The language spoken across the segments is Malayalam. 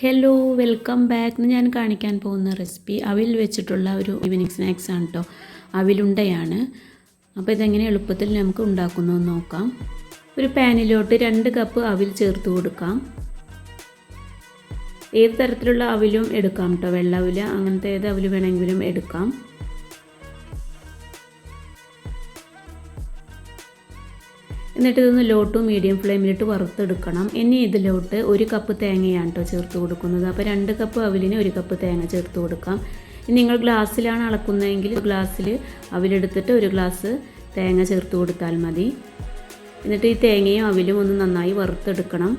Hello welcome back. എന്ന് ഞാൻ കാണിക്കാൻ പോകുന്ന റെസിപ്പി അവിൽ വെച്ചിട്ടുള്ള ഒരു ഈവനിങ് സ്നാക്സ് ആണ് കേട്ടോ. അവിലുണ്ടയാണ്. അപ്പോൾ ഇതെങ്ങനെ എളുപ്പത്തിൽ നമുക്ക് ഉണ്ടാക്കുന്നത് നോക്കാം. ഒരു പാനിലോട്ട് 2 കപ്പ് അവിൽ ചേർത്ത് കൊടുക്കാം. ഏത് തരത്തിലുള്ള അവിലും എടുക്കാം കേട്ടോ. വെള്ള അവിൽ അങ്ങനത്തെ ഏത് അവിൽ വേണമെങ്കിലും എടുക്കാം. എന്നിട്ട് ഇതൊന്ന് ലോ ടു മീഡിയം ഫ്ലെയിമിലിട്ട് വറുത്തെടുക്കണം. ഇനി ഇതിലോട്ട് 1 കപ്പ് തേങ്ങയാണ് കേട്ടോ ചേർത്ത് കൊടുക്കുന്നത്. അപ്പോൾ 2 കപ്പ് അവിലിന് 1 കപ്പ് തേങ്ങ ചേർത്ത് കൊടുക്കാം. നിങ്ങൾ ഗ്ലാസ്സിലാണ് അളക്കുന്നതെങ്കിൽ ഗ്ലാസ്സിൽ അവിലെടുത്തിട്ട് 1 ഗ്ലാസ് തേങ്ങ ചേർത്ത് കൊടുത്താൽ മതി. എന്നിട്ട് ഈ തേങ്ങയും അവിലും ഒന്ന് നന്നായി വറുത്തെടുക്കണം.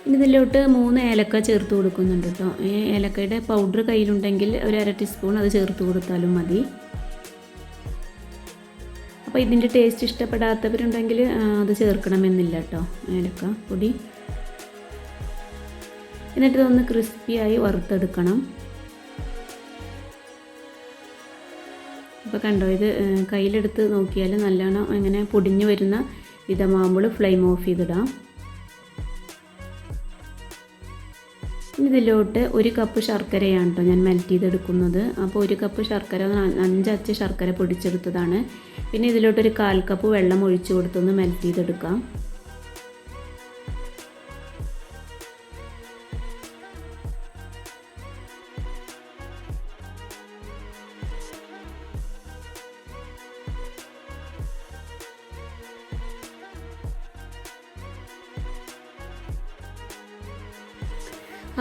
ഇനി ഇതിലോട്ട് 3 ഏലക്ക ചേർത്ത് കൊടുക്കുന്നുണ്ട് കേട്ടോ. ഈ ഏലക്കയുടെ പൗഡർ കയ്യിലുണ്ടെങ്കിൽ ഒരു 1/2 ടീസ്പൂൺ അത് ചേർത്ത് കൊടുത്താലും മതി. അപ്പോൾ ഇതിൻ്റെ ടേസ്റ്റ് ഇഷ്ടപ്പെടാത്തവരുണ്ടെങ്കിൽ അത് ചേർക്കണമെന്നില്ല കേട്ടോ, ഏലക്ക പൊടി. എന്നിട്ട് ഇതൊന്ന് ക്രിസ്പിയായി വറുത്തെടുക്കണം. അപ്പോൾ കണ്ടോ, ഇത് കയ്യിലെടുത്ത് നോക്കിയാൽ നല്ലോണം ഇങ്ങനെ പൊടിഞ്ഞു വരുന്ന വിധമാകുമ്പോൾ ഫ്ലെയിം ഓഫ് ചെയ്തിടാം. ഇനി ഇതിലോട്ട് 1 കപ്പ് ശർക്കരയാണ് കേട്ടോ ഞാൻ മെൽറ്റ് ചെയ്തെടുക്കുന്നത്. അപ്പോൾ 1 കപ്പ് ശർക്കര 5 അച്ച് ശർക്കര പൊടിച്ചെടുത്തതാണ്. പിന്നെ ഇതിലോട്ട് 1/4 കപ്പ് വെള്ളം ഒഴിച്ചു കൊടുത്തൊന്ന് മെൽറ്റ് ചെയ്തെടുക്കാം.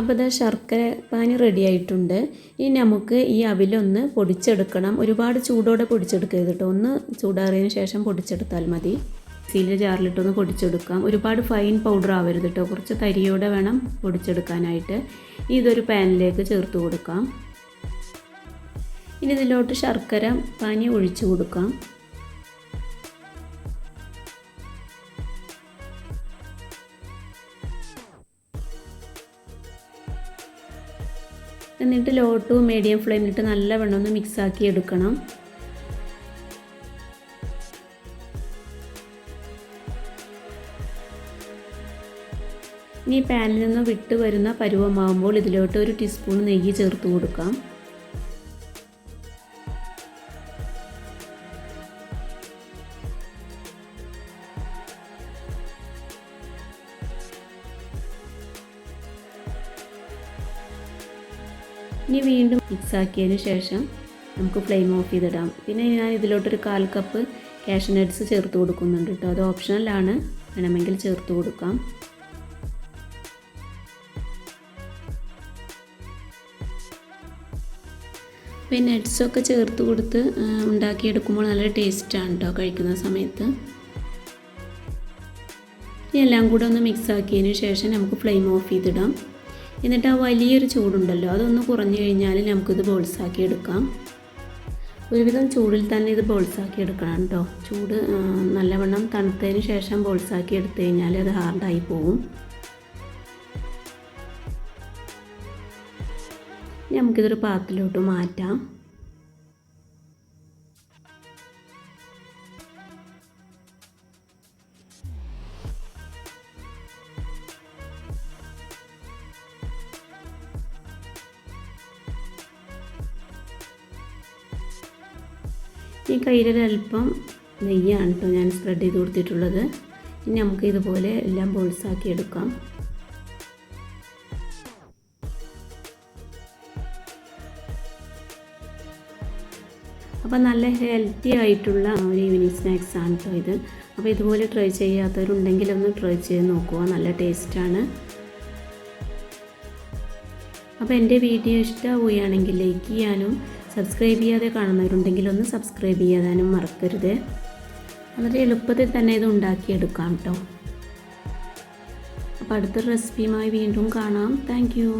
അപ്പോൾ ഇത് ശർക്കര പാനി റെഡി ആയിട്ടുണ്ട്. ഇനി നമുക്ക് ഈ അവിലൊന്ന് പൊടിച്ചെടുക്കണം. ഒരുപാട് ചൂടോടെ പൊടിച്ചെടുക്കരുത് കേട്ടോ, ഒന്ന് ചൂടാറിയതിന് ശേഷം പൊടിച്ചെടുത്താൽ മതി. മിക്സിയിലെ ജാറിലിട്ടൊന്ന് പൊടിച്ചെടുക്കാം. ഒരുപാട് ഫൈൻ പൗഡർ ആവരുത് കേട്ടോ, കുറച്ച് തരിയോടെ വേണം പൊടിച്ചെടുക്കാനായിട്ട്. ഇതൊരു പാനിലേക്ക് ചേർത്ത് കൊടുക്കാം. ഇനി ഇതിലോട്ട് ശർക്കര പാനി ഒഴിച്ചു കൊടുക്കാം. എന്നിട്ട് ലോ ടു മീഡിയം ഫ്ലെയിമിലിട്ട് നല്ലവണ്ണം ഒന്ന് മിക്സാക്കി എടുക്കണം. ഇനി പാനിൽ നിന്ന് വിട്ട് വരുന്ന പരുവമാകുമ്പോൾ ഇതിലോട്ട് 1 ടീസ്പൂൺ നെയ്യ് ചേർത്ത് കൊടുക്കാം. ഇനി വീണ്ടും മിക്സാക്കിയതിന് ശേഷം നമുക്ക് ഫ്ലെയിം ഓഫ് ചെയ്തിടാം. പിന്നെ ഞാൻ ഇതിലോട്ടൊരു 1/4 കപ്പ് കാഷ്യൂ നട്ട്സ് ചേർത്ത് കൊടുക്കുന്നുണ്ട് കേട്ടോ. അത് ഓപ്ഷണലാണ്, വേണമെങ്കിൽ ചേർത്ത് കൊടുക്കാം. അപ്പോൾ ഈ നട്ട്സൊക്കെ ചേർത്ത് കൊടുത്ത് ഉണ്ടാക്കിയെടുക്കുമ്പോൾ നല്ല ടേസ്റ്റാണ് കേട്ടോ കഴിക്കുന്ന സമയത്ത്. ഇനി എല്ലാം കൂടെ ഒന്ന് മിക്സാക്കിയതിന് ശേഷം നമുക്ക് ഫ്ലെയിം ഓഫ് ചെയ്തിടാം. എന്നിട്ട് ആ വലിയൊരു ചൂടുണ്ടല്ലോ അതൊന്ന് കുറഞ്ഞു കഴിഞ്ഞാൽ നമുക്കിത് ബോൾസാക്കി എടുക്കാം. ഒരുവിധം ചൂടിൽ തന്നെ ഇത് ബോൾസാക്കി എടുക്കണം കേട്ടോ. ചൂട് നല്ലവണ്ണം തണുത്തതിന് ശേഷം ബോൾസാക്കി എടുത്തു കഴിഞ്ഞാൽ അത് ഹാർഡായി പോകും. നമുക്കിതൊരു പാത്രത്തിലോട്ട് മാറ്റാം. ഈ കയ്യിലൊരൽപ്പം നെയ്യാണ് കേട്ടോ ഞാൻ സ്പ്രെഡ് ചെയ്ത് കൊടുത്തിട്ടുള്ളത്. ഇനി നമുക്ക് ഇതുപോലെ എല്ലാം ബോൾസാക്കി എടുക്കാം. അപ്പോൾ നല്ല ഹെൽത്തി ആയിട്ടുള്ള ഒരു ഈവനിങ് സ്നാക്സ് ആണ് കേട്ടോ ഇത്. അപ്പോൾ ഇതുപോലെ ട്രൈ ചെയ്യാത്തവരുണ്ടെങ്കിൽ ഒന്ന് ട്രൈ ചെയ്ത് നോക്കുക, നല്ല ടേസ്റ്റാണ്. അപ്പോൾ എൻ്റെ വീഡിയോ ഇഷ്ടമാവുകയാണെങ്കിൽ ലൈക്ക് ചെയ്യാനും സബ്സ്ക്രൈബ് ചെയ്യാതെ കാണുന്നവരുണ്ടെങ്കിൽ ഒന്ന് സബ്സ്ക്രൈബ് ചെയ്യാനും മറക്കരുത്. വളരെ എളുപ്പത്തിൽ തന്നെ ഇത് ഉണ്ടാക്കിയെടുക്കാം കേട്ടോ. അപ്പോൾ അടുത്തൊരു റെസിപ്പിയുമായി വീണ്ടും കാണാം. Thank you.